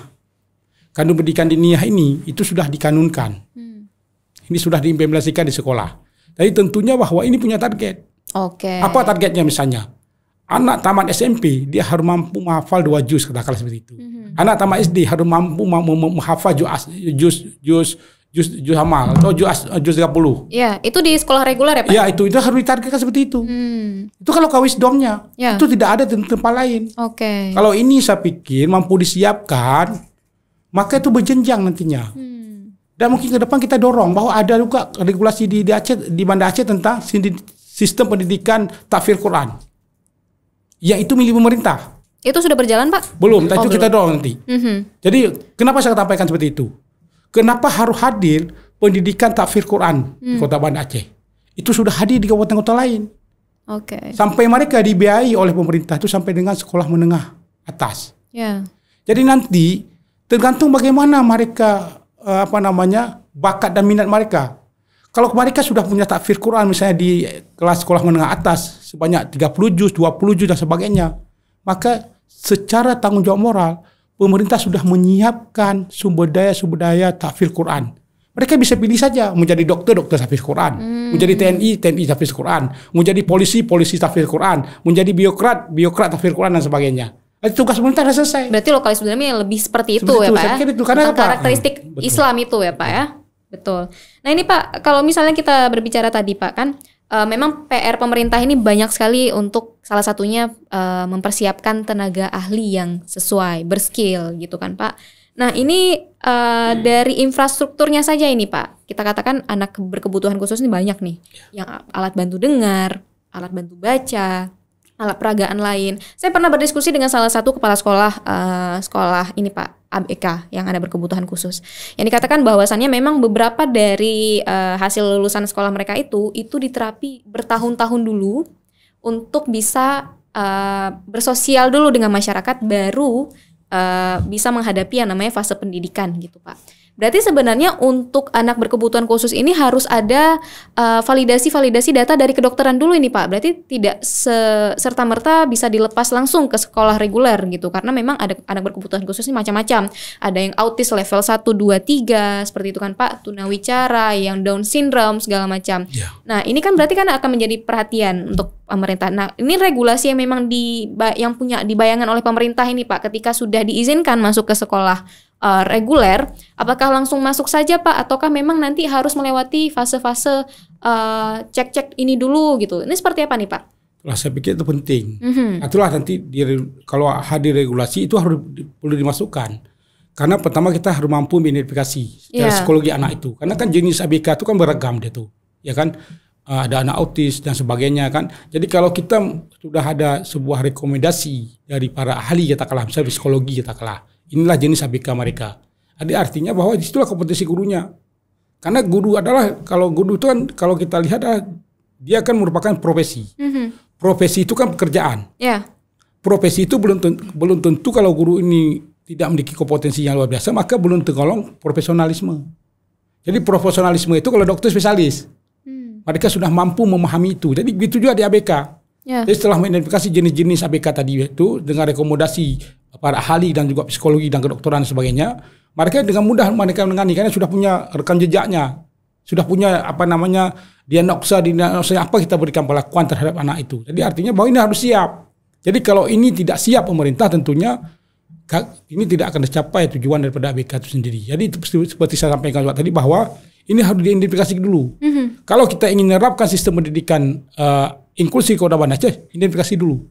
Kanun pendidikan diniyah ini itu sudah dikanunkan. Ini sudah diimplementasikan di sekolah. Jadi tentunya bahwa ini punya target. Apa targetnya misalnya? Anak tamat SMP dia harus mampu menghafal 2 juz katakanlah seperti itu. Anak tamat SD harus mampu menghafal juz Hamal atau juz 30. Ya, itu di sekolah reguler ya Pak? Ya, itu harus ditargetkan seperti itu. Itu kalau wisdomnya. Itu tidak ada di tempat lain. Kalau ini saya pikir mampu disiapkan, maka itu berjenjang nantinya. Dan mungkin ke depan kita dorong bahwa ada juga regulasi di Aceh, di Banda Aceh tentang sistem pendidikan tahfidz Quran. Yang itu milik pemerintah. Itu sudah berjalan Pak? Belum, itu kita dorong nanti. Jadi kenapa saya sampaikan seperti itu? Kenapa harus hadir pendidikan tahfidz Quran di Kota Banda Aceh? Itu sudah hadir di kabupaten kota lain. Sampai mereka dibiayai oleh pemerintah itu sampai dengan sekolah menengah atas. Jadi nanti tergantung bagaimana mereka bakat dan minat mereka. Kalau mereka sudah punya tahfidz Quran misalnya di kelas sekolah menengah atas sebanyak 30 juz, 20 juz dan sebagainya, maka secara tanggung jawab moral pemerintah sudah menyiapkan sumber daya tahfidz Quran. Mereka bisa pilih saja mau jadi dokter tahfidz Quran, mau jadi TNI tahfidz Quran, mau jadi polisi tahfidz Quran, mau jadi birokrat tahfidz Quran dan sebagainya. Tugas pemerintah sudah selesai. Berarti lokalismenya lebih seperti itu ya Pak ya? Itu, karena tentang karakteristik Islam itu ya Pak ya? Betul. Nah ini Pak, kalau misalnya kita berbicara tadi Pak kan, memang PR pemerintah ini banyak sekali untuk salah satunya mempersiapkan tenaga ahli yang sesuai, berskill gitu kan Pak. Nah ini dari infrastrukturnya saja ini Pak, kita katakan anak berkebutuhan khusus ini banyak nih, yang alat bantu dengar, alat bantu baca, alat peragaan lain. Saya pernah berdiskusi dengan salah satu kepala sekolah ini Pak, ABK yang ada berkebutuhan khusus. Yang dikatakan bahwasannya memang beberapa dari hasil lulusan sekolah mereka itu diterapi bertahun-tahun dulu untuk bisa bersosial dulu dengan masyarakat, baru bisa menghadapi yang namanya fase pendidikan gitu Pak. Berarti sebenarnya untuk anak berkebutuhan khusus ini harus ada validasi data dari kedokteran dulu ini Pak. Berarti tidak serta-merta bisa dilepas langsung ke sekolah reguler gitu. Karena memang ada anak berkebutuhan khusus ini macam-macam. Ada yang autis level 1, 2, 3 seperti itu kan Pak. Tunawicara, yang Down syndrome segala macam. Yeah. Nah ini kan berarti kan akan menjadi perhatian untuk pemerintah. Nah ini regulasi yang memang yang punya dibayangkan oleh pemerintah ini Pak. Ketika sudah diizinkan masuk ke sekolah reguler, apakah langsung masuk saja Pak, ataukah memang nanti harus melewati fase-fase cek-cek ini dulu gitu? Ini seperti apa nih Pak? Saya pikir itu penting. Itulah nanti kalau hadir regulasi itu harus perlu dimasukkan. Karena pertama kita harus mampu mengidentifikasi secara psikologi anak itu. Karena kan jenis ABK itu kan beragam dia tuh, ya kan? Ada anak autis dan sebagainya kan. Jadi kalau kita sudah ada sebuah rekomendasi dari para ahli katakanlah, misalnya psikologi katakanlah, inilah jenis ABK mereka. Jadi artinya bahwa disitulah kompetensi gurunya. Karena guru adalah, kalau guru itu kan kalau kita lihat dia kan merupakan profesi. Profesi itu kan pekerjaan. Profesi itu belum tentu kalau guru ini tidak memiliki kompetensi yang luar biasa, maka belum tergolong profesionalisme. Jadi profesionalisme itu kalau dokter spesialis. Mereka sudah mampu memahami itu. Jadi begitu juga di ABK. Jadi setelah mengidentifikasi jenis-jenis ABK tadi itu dengan rekomendasi para ahli dan juga psikologi dan kedokteran dan sebagainya, mereka dengan mudah mereka menangani karena sudah punya rekam jejaknya, sudah punya diagnosa apa kita berikan perlakuan terhadap anak itu. Jadi artinya bahwa ini harus siap. Jadi kalau ini tidak siap pemerintah, tentunya ini tidak akan tercapai tujuan daripada ABK itu sendiri. Jadi itu seperti saya sampaikan tadi bahwa ini harus diidentifikasi dulu. Kalau kita ingin menerapkan sistem pendidikan inklusi Kota Banda Aceh, identifikasi dulu.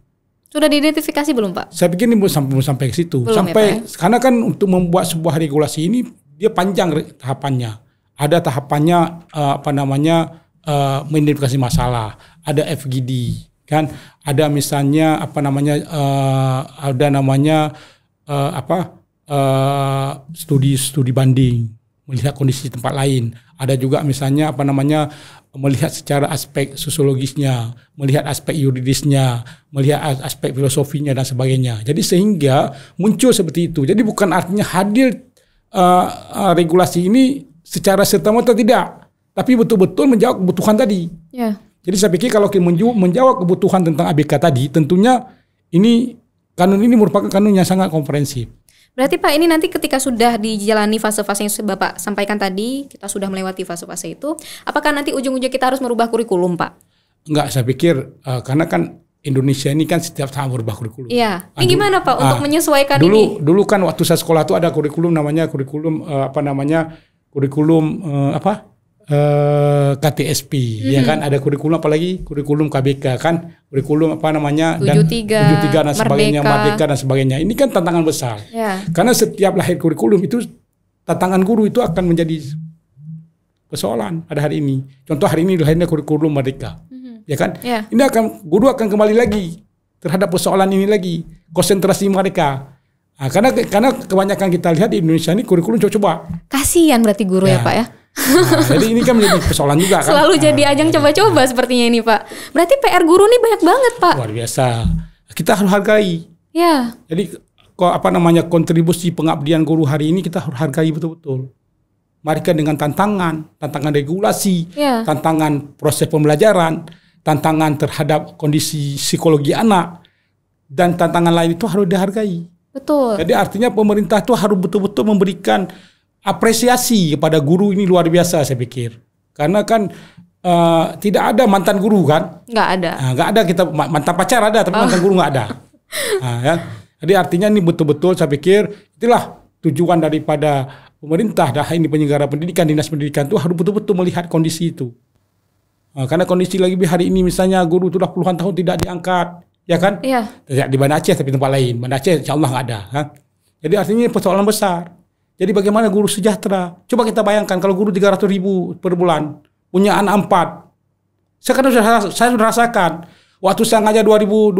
Sudah diidentifikasi belum Pak? Saya pikir ini belum sampai ke situ. Belum, karena kan untuk membuat sebuah regulasi ini dia panjang tahapannya. Ada tahapannya mengidentifikasi masalah, ada FGD kan, ada misalnya studi banding, melihat kondisi tempat lain. Ada juga misalnya melihat secara aspek sosiologisnya, melihat aspek yuridisnya, melihat aspek filosofinya dan sebagainya. Jadi sehingga muncul seperti itu. Jadi bukan artinya hadir regulasi ini secara serta-merta tidak, tapi betul-betul menjawab kebutuhan tadi. Jadi saya pikir kalau menjawab kebutuhan tentang ABK tadi, tentunya kanun ini merupakan kanun yang sangat komprehensif. Berarti Pak ini nanti ketika sudah dijalani fase-fase yang Bapak sampaikan tadi, kita sudah melewati fase-fase itu, apakah nanti ujung-ujungnya kita harus merubah kurikulum Pak? Enggak, saya pikir karena kan Indonesia ini kan setiap tahun berubah kurikulum. Iya. Ini gimana Pak untuk menyesuaikan ini? Dulu kan waktu saya sekolah itu ada kurikulum KTSP, ya kan, ada kurikulum apalagi kurikulum KBK kan, kurikulum 73 dan sebagainya, Merdeka dan sebagainya. Ini kan tantangan besar. Karena setiap lahir kurikulum itu tantangan guru itu akan menjadi persoalan pada hari ini. Contoh hari ini lahirnya kurikulum Merdeka. Ya kan? Ini guru akan kembali lagi terhadap persoalan ini lagi, konsentrasi mereka. Karena kebanyakan kita lihat di Indonesia ini kurikulum coba-coba. Kasihan berarti guru ya Pak ya. Jadi ini kan menjadi persoalan juga kan. Selalu jadi ajang coba-coba sepertinya ini Pak. Berarti PR guru nih banyak banget Pak. Luar biasa. Kita harus hargai. Jadi kontribusi pengabdian guru hari ini kita harus hargai betul-betul. Mereka dengan tantangan regulasi, tantangan proses pembelajaran, tantangan terhadap kondisi psikologi anak, dan tantangan lain itu harus dihargai. Betul. Jadi artinya pemerintah itu harus betul-betul memberikan apresiasi kepada guru ini luar biasa saya pikir. Karena kan tidak ada mantan guru kan? Nggak ada. Nggak ada, kita mantan pacar ada, tapi mantan guru nggak ada. Ya. Jadi artinya ini betul-betul saya pikir itulah tujuan daripada pemerintah dan ini penyelenggara pendidikan, dinas pendidikan itu harus betul-betul melihat kondisi itu. Karena kondisi lagi hari ini misalnya guru sudah puluhan tahun tidak diangkat, ya kan? Iya. Tidak di Banda Aceh tapi tempat lain. Banda Aceh insya Allah nggak ada. Kan? Jadi artinya ini persoalan besar. Jadi bagaimana guru sejahtera? Coba kita bayangkan kalau guru 300.000 per bulan, punya anak 4. Saya sudah rasakan. Waktu saya ngajar 2005,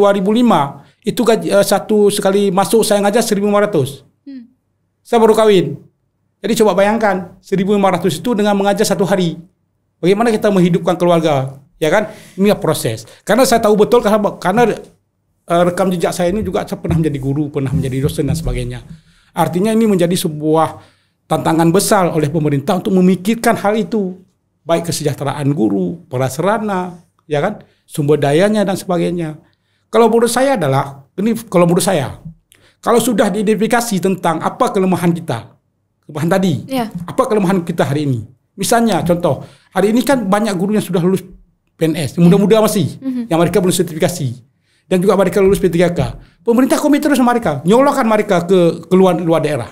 itu satu sekali masuk saya ngajar 1.500. Saya baru kawin. Jadi coba bayangkan 1.500 itu dengan mengajar satu hari. Bagaimana kita menghidupkan keluarga, ya kan? Ini proses. Karena saya tahu betul karena rekam jejak saya ini juga saya pernah menjadi guru, pernah menjadi dosen dan sebagainya. Artinya ini menjadi sebuah tantangan besar oleh pemerintah untuk memikirkan hal itu, baik kesejahteraan guru, prasarana, ya kan? Sumber dayanya dan sebagainya. Kalau menurut saya kalau sudah diidentifikasi tentang apa kelemahan kita, kelemahan tadi, apa kelemahan kita hari ini. Misalnya contoh, hari ini kan banyak guru yang sudah lulus PNS, muda-muda masih, yang mereka belum sertifikasi. Dan juga mereka lulus P3K. Pemerintah komit terus sama mereka, nyolokkan mereka ke luar daerah.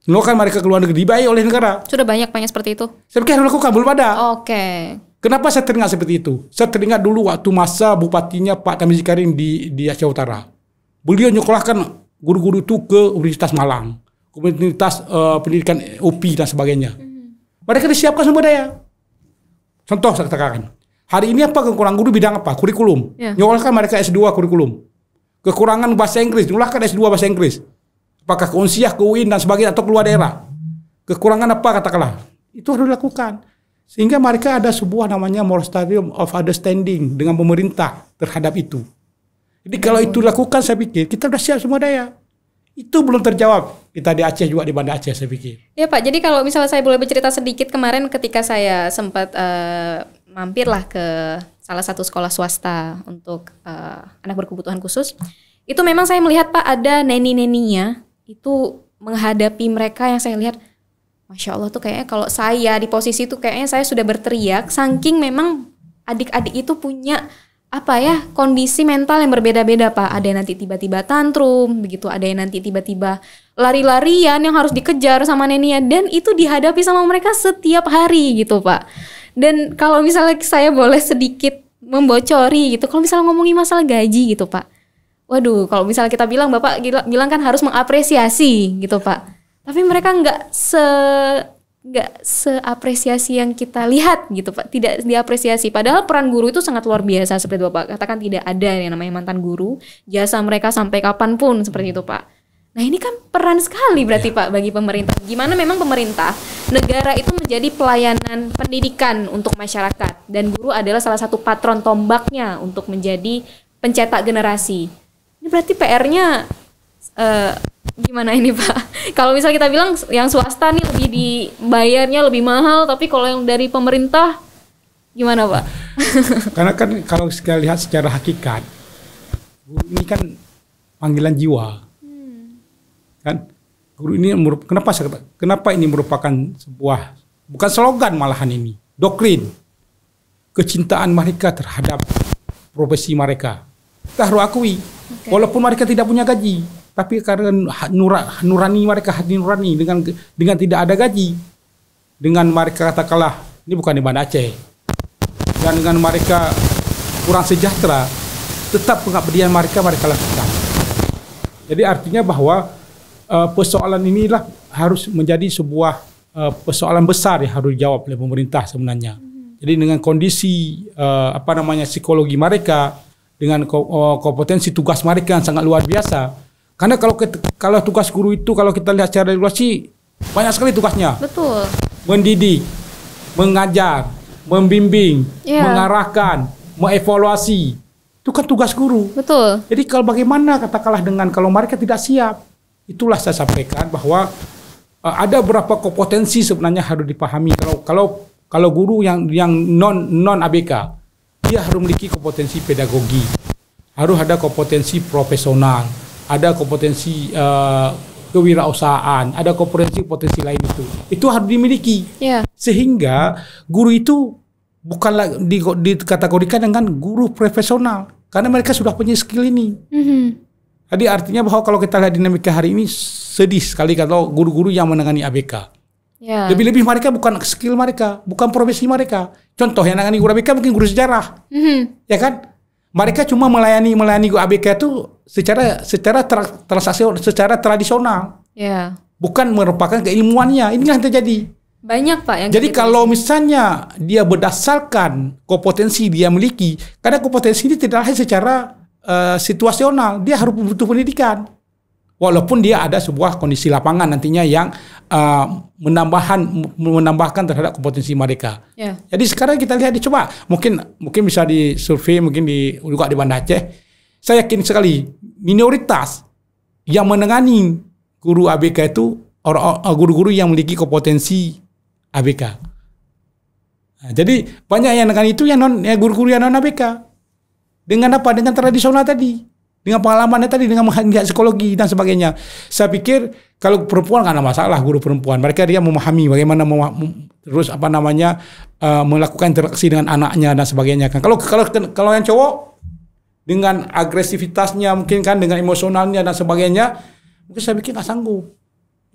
Nyolokkan mereka ke luar negeri, dibayar oleh negara. Sudah banyak seperti itu? Saya pikir harus lakukan, belum ada. Oke. Kenapa saya teringat seperti itu? Saya teringat dulu waktu masa bupatinya Pak Tamizi Karim di Aceh Utara. Beliau nyekolahkan guru-guru itu ke Universitas Malang, Universitas Pendidikan UPI dan sebagainya. Mereka disiapkan sumber daya. Contoh saya katakan, hari ini apa kekurangan guru bidang apa? Kurikulum. Nyekolahkan mereka S2 kurikulum. Kekurangan bahasa Inggris, nyekolahkan S2 bahasa Inggris. Apakah ke Unsiah, ke UIN dan sebagainya atau keluar daerah. Kekurangan apa katakanlah. Itu harus dilakukan. Sehingga mereka ada sebuah namanya moratorium of understanding dengan pemerintah terhadap itu. Jadi kalau itu dilakukan saya pikir kita sudah siap semua daya. Itu belum terjawab. Kita di Aceh juga di Banda Aceh saya pikir. Ya Pak, jadi kalau misalnya saya boleh bercerita sedikit kemarin ketika saya sempat mampirlah ke salah satu sekolah swasta untuk anak berkebutuhan khusus. Itu memang saya melihat Pak ada neni-neninya itu menghadapi mereka yang saya lihat Masya Allah tuh kayaknya kalau saya di posisi itu kayaknya saya sudah berteriak saking memang adik-adik itu punya kondisi mental yang berbeda-beda Pak. Ada yang nanti tiba-tiba tantrum begitu, ada yang nanti tiba-tiba lari-larian yang harus dikejar sama neninya dan itu dihadapi sama mereka setiap hari gitu Pak. Dan kalau misalnya saya boleh sedikit membocori gitu, kalau misalnya ngomongin masalah gaji gitu Pak. Waduh, kalau misalnya kita bilang Bapak bilang kan harus mengapresiasi gitu Pak. Tapi mereka nggak seapresiasi yang kita lihat gitu Pak, tidak diapresiasi. Padahal peran guru itu sangat luar biasa seperti Bapak katakan, tidak ada yang namanya mantan guru, jasa mereka sampai kapanpun seperti itu Pak. Nah ini kan peran sekali berarti Pak bagi pemerintah. Gimana memang pemerintah, negara itu menjadi pelayanan pendidikan untuk masyarakat dan guru adalah salah satu patron tombaknya untuk menjadi pencetak generasi. Ini berarti PR-nya gimana ini Pak? Kalau misalnya kita bilang yang swasta nih lebih dibayarnya lebih mahal, tapi kalau yang dari pemerintah gimana Pak? Karena kan kalau kita lihat secara hakikat, guru ini kan panggilan jiwa, kan? Guru ini kenapa ini merupakan sebuah bukan slogan malahan ini, doktrin kecintaan mereka terhadap profesi mereka. Kita harus akui, walaupun mereka tidak punya gaji. Tapi karena nurani mereka, hati nurani dengan tidak ada gaji, dengan mereka katakanlah ini bukan di Banda Aceh, dan dengan mereka kurang sejahtera, tetap pengabdian mereka lakukan. Jadi artinya bahwa persoalan inilah harus menjadi sebuah persoalan besar yang harus dijawab oleh pemerintah sebenarnya. Jadi dengan kondisi psikologi mereka, dengan kompetensi tugas mereka yang sangat luar biasa. Karena kalau tugas guru itu kalau kita lihat secara regulasi banyak sekali tugasnya. Betul. Mendidik, mengajar, membimbing, mengarahkan, mengevaluasi. Itu kan tugas guru. Betul. Jadi kalau bagaimana katakanlah dengan kalau mereka tidak siap, itulah saya sampaikan bahwa ada beberapa kompetensi sebenarnya harus dipahami. Kalau guru yang non ABK, dia harus memiliki kompetensi pedagogi, harus ada kompetensi profesional, ada kompetensi kewirausahaan, ada kompetensi lain itu harus dimiliki. Sehingga guru itu bukanlah dikategorikan dengan guru profesional karena mereka sudah punya skill ini. Jadi artinya bahwa kalau kita lihat dinamika hari ini sedih sekali kalau guru-guru yang menangani ABK. Lebih-lebih mereka bukan skill mereka, bukan profesi mereka. Contoh yang menangani guru ABK mungkin guru sejarah, ya kan? Mereka cuma melayani guru ABK itu secara transaksional, secara tradisional, bukan merupakan keilmuannya. Inilah yang terjadi. Banyak Pak yang. Jadi kalau misalnya dia berdasarkan kompetensi dia miliki, karena kompetensi ini tidak hanya secara situasional, dia harus butuh pendidikan. Walaupun dia ada sebuah kondisi lapangan nantinya yang menambahkan terhadap kompetensi mereka. Jadi sekarang kita lihat dicoba, mungkin bisa disurvei, mungkin juga di Banda Aceh. Saya yakin sekali minoritas yang menangani guru ABK itu guru-guru yang memiliki kompetensi ABK. Nah, jadi banyak yang menangani itu yang guru-guru yang non ABK. Dengan apa? Dengan tradisional tadi. Dengan pengalamannya tadi, dengan melihat psikologi dan sebagainya. Saya pikir kalau perempuan kan ada masalah guru perempuan. Mereka dia memahami bagaimana terus melakukan interaksi dengan anaknya dan sebagainya kan. Kalau yang cowok dengan agresivitasnya mungkin kan, dengan emosionalnya dan sebagainya, mungkin saya pikir nggak sanggup.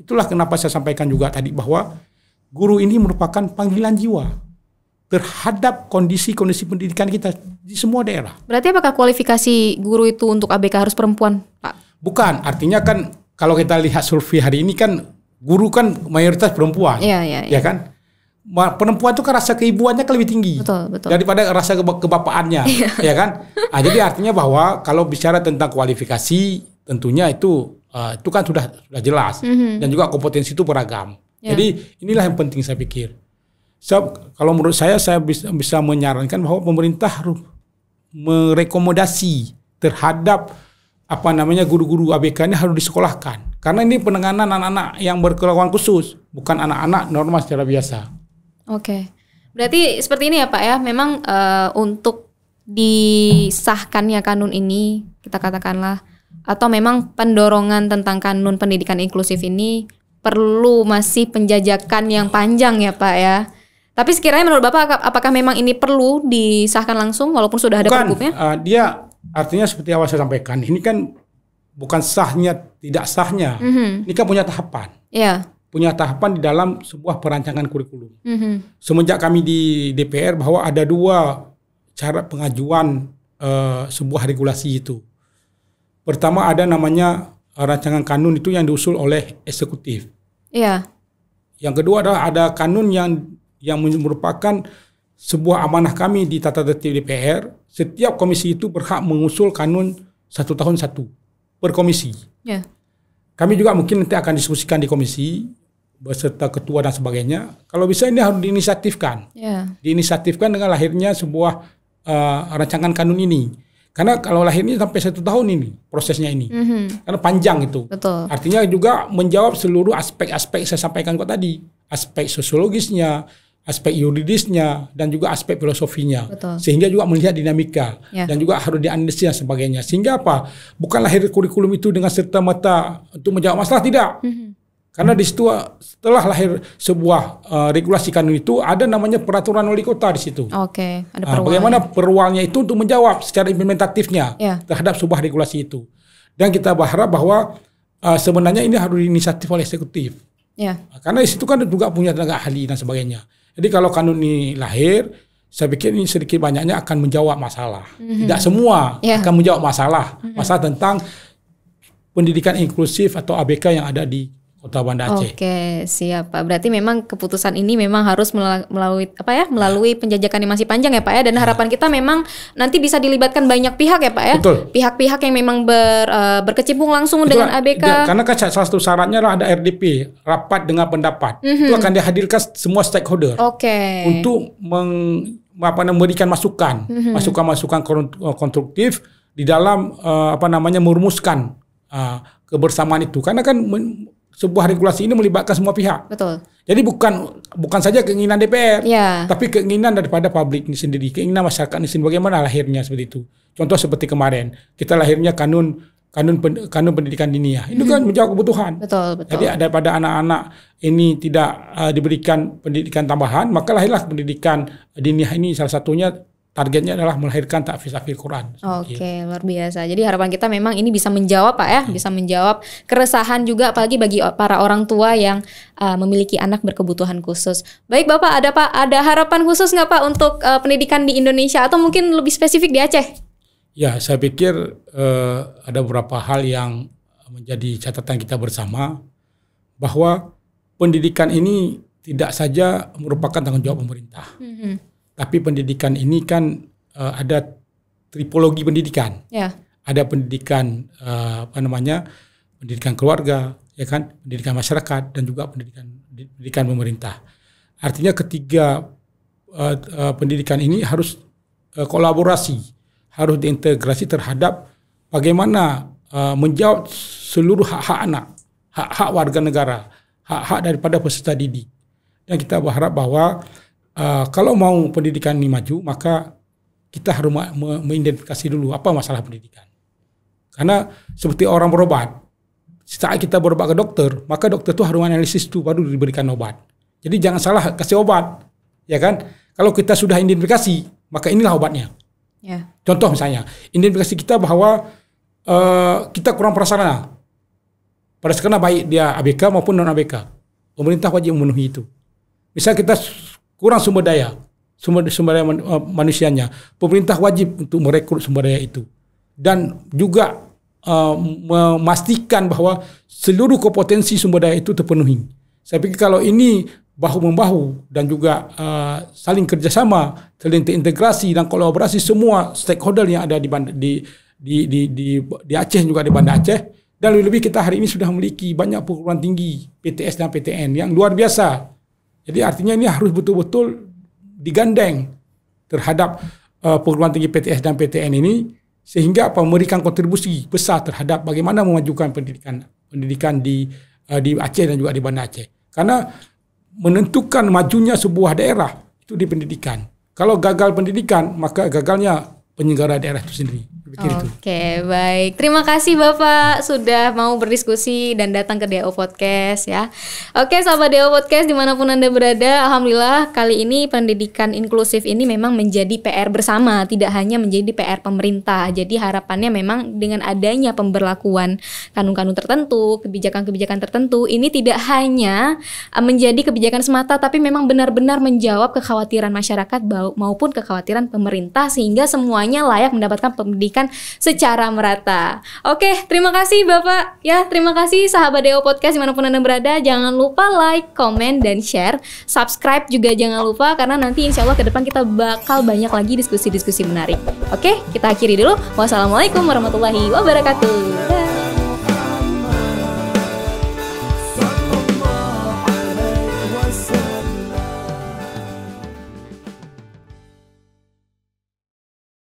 Itulah kenapa saya sampaikan juga tadi bahwa guru ini merupakan panggilan jiwa terhadap kondisi-kondisi pendidikan kita di semua daerah. Berarti apakah kualifikasi guru itu untuk ABK harus perempuan, Pak? Bukan, artinya kan kalau kita lihat survei hari ini kan guru kan mayoritas perempuan. Ya kan? Perempuan itu kan rasa keibuannya kan lebih tinggi. Betul. Daripada rasa kebapaannya. Ya kan? Nah, jadi artinya bahwa kalau bicara tentang kualifikasi tentunya itu kan sudah jelas. Dan juga kompetensi itu beragam. Jadi inilah yang penting saya pikir. Kalau menurut saya bisa menyarankan bahwa pemerintah harus merekomendasi terhadap guru-guru ABK ini harus disekolahkan. Karena ini penanganan anak-anak yang berkebutuhan khusus, bukan anak-anak normal secara biasa. Oke. Berarti seperti ini ya Pak ya, memang untuk disahkannya kanun ini, kita katakanlah, atau memang pendorongan tentang kanun pendidikan inklusif ini perlu masih penjajakan yang panjang ya Pak ya. Tapi sekiranya menurut Bapak apakah memang ini perlu disahkan langsung walaupun sudah ada pergubnya? Dia artinya seperti awal saya sampaikan, ini kan bukan sahnya tidak sahnya. Ini kan punya tahapan. Punya tahapan di dalam sebuah perancangan kurikulum. Semenjak kami di DPR bahwa ada dua cara pengajuan sebuah regulasi itu. Pertama ada namanya rancangan kanun itu yang diusul oleh eksekutif. Yang kedua adalah ada kanun yang merupakan sebuah amanah kami di tata tertib DPR. Setiap komisi itu berhak mengusul kanun 1 tahun 1 per komisi. Kami juga mungkin nanti akan diskusikan di komisi beserta ketua dan sebagainya. Kalau bisa ini harus diinisiatifkan. Diinisiatifkan dengan lahirnya sebuah rancangan kanun ini. Karena kalau lahirnya sampai 1 tahun ini prosesnya ini. Karena panjang itu. Artinya juga menjawab seluruh aspek-aspek saya sampaikan kok tadi. Aspek sosiologisnya, aspek yuridisnya, dan juga aspek filosofinya. Sehingga juga melihat dinamika. Dan juga harus dianalisis dan sebagainya. Sehingga apa? Bukan lahir kurikulum itu dengan serta-merta untuk menjawab masalah, tidak. Karena di situ setelah lahir sebuah regulasi kanun itu ada namanya peraturan wali kota di situ. Ada perwalnya. Bagaimana perwalnya itu untuk menjawab secara implementatifnya terhadap sebuah regulasi itu. Dan kita berharap bahwa sebenarnya ini harus diinisiatif oleh eksekutif. Karena di situ kan juga punya tenaga ahli dan sebagainya. Jadi kalau kanun ini lahir, saya pikir ini sedikit banyaknya akan menjawab masalah. Tidak semua akan menjawab masalah tentang pendidikan inklusif atau ABK yang ada di Kota Banda Aceh. Oke, siap Pak. Berarti memang keputusan ini memang harus melalui penjajakan yang masih panjang ya Pak ya. Dan harapan kita memang nanti bisa dilibatkan banyak pihak ya Pak ya. Pihak-pihak yang memang berkecimpung langsung dengan ABK. Karena kan salah satu syaratnya adalah ada RDP, rapat dengan pendapat. Itu akan dihadirkan semua stakeholder. Untuk memberikan masukan konstruktif di dalam merumuskan kebersamaan itu. Karena kan sebuah regulasi ini melibatkan semua pihak. Jadi bukan saja keinginan DPR, tapi keinginan daripada publik ini sendiri, keinginan masyarakat ini sendiri. Bagaimana lahirnya seperti itu? Contoh seperti kemarin, kita lahirnya kanun kanun pendidikan diniyah. Itu kan menjawab kebutuhan. Betul. Jadi daripada anak-anak ini tidak diberikan pendidikan tambahan, maka lahirlah pendidikan diniyah ini salah satunya targetnya adalah melahirkan tahfiz Quran. Oke, luar biasa. Jadi harapan kita memang ini bisa menjawab Pak ya, bisa menjawab keresahan juga apalagi bagi para orang tua yang memiliki anak berkebutuhan khusus. Baik Bapak, ada harapan khusus nggak Pak untuk pendidikan di Indonesia atau mungkin lebih spesifik di Aceh? Ya, saya pikir ada beberapa hal yang menjadi catatan kita bersama bahwa pendidikan ini tidak saja merupakan tanggung jawab pemerintah. Tapi pendidikan ini kan ada tripologi pendidikan. Ya. Ada pendidikan pendidikan keluarga, ya kan, pendidikan masyarakat dan juga pendidikan pemerintah. Artinya ketiga pendidikan ini harus kolaborasi, harus diintegrasi terhadap bagaimana menjawab seluruh hak-hak anak, hak-hak warga negara, hak-hak daripada peserta didik. Dan kita berharap bahwa kalau mau pendidikan ini maju, maka kita harus mengidentifikasi dulu apa masalah pendidikan. Karena seperti orang berobat, saat kita berobat ke dokter, maka dokter itu harus analisis itu baru diberikan obat. Jadi jangan salah kasih obat, ya kan? Kalau kita sudah identifikasi, maka inilah obatnya. Ya. Contoh misalnya, identifikasi kita bahwa kita kurang prasarana. Prasarana baik dia ABK maupun non ABK. Pemerintah wajib memenuhi itu. Misal kita kurang sumber daya manusianya, pemerintah wajib untuk merekrut sumber daya itu dan juga memastikan bahwa seluruh kompetensi sumber daya itu terpenuhi. Saya pikir kalau ini bahu-membahu dan juga saling kerjasama, saling terintegrasi dan kolaborasi semua stakeholder yang ada di Aceh juga di Banda Aceh, dan lebih-lebih kita hari ini sudah memiliki banyak perguruan tinggi PTS dan PTN yang luar biasa. Jadi artinya ini harus betul-betul digandeng terhadap perguruan tinggi PTS dan PTN ini sehingga memberikan kontribusi besar terhadap bagaimana memajukan pendidikan di Aceh dan juga di Banda Aceh. Karena menentukan majunya sebuah daerah itu di pendidikan. Kalau gagal pendidikan, maka gagalnya penyelenggara daerah itu sendiri. Oke, baik. Terima kasih Bapak sudah mau berdiskusi dan datang ke DO Podcast ya. Oke, sahabat DO Podcast dimanapun Anda berada, alhamdulillah kali ini pendidikan inklusif ini memang menjadi PR bersama, tidak hanya menjadi PR pemerintah. Jadi harapannya memang dengan adanya pemberlakuan kanun-kanun tertentu, kebijakan-kebijakan tertentu, ini tidak hanya menjadi kebijakan semata, tapi memang benar-benar menjawab kekhawatiran masyarakat maupun kekhawatiran pemerintah sehingga semuanya layak mendapatkan pendidikan secara merata. Oke, terima kasih Bapak. Ya, terima kasih sahabat DO Podcast dimanapun Anda berada. Jangan lupa like, komen, dan share. Subscribe juga jangan lupa karena nanti insya Allah ke depan kita bakal banyak lagi diskusi-diskusi menarik. Oke, kita akhiri dulu. Wassalamualaikum warahmatullahi wabarakatuh.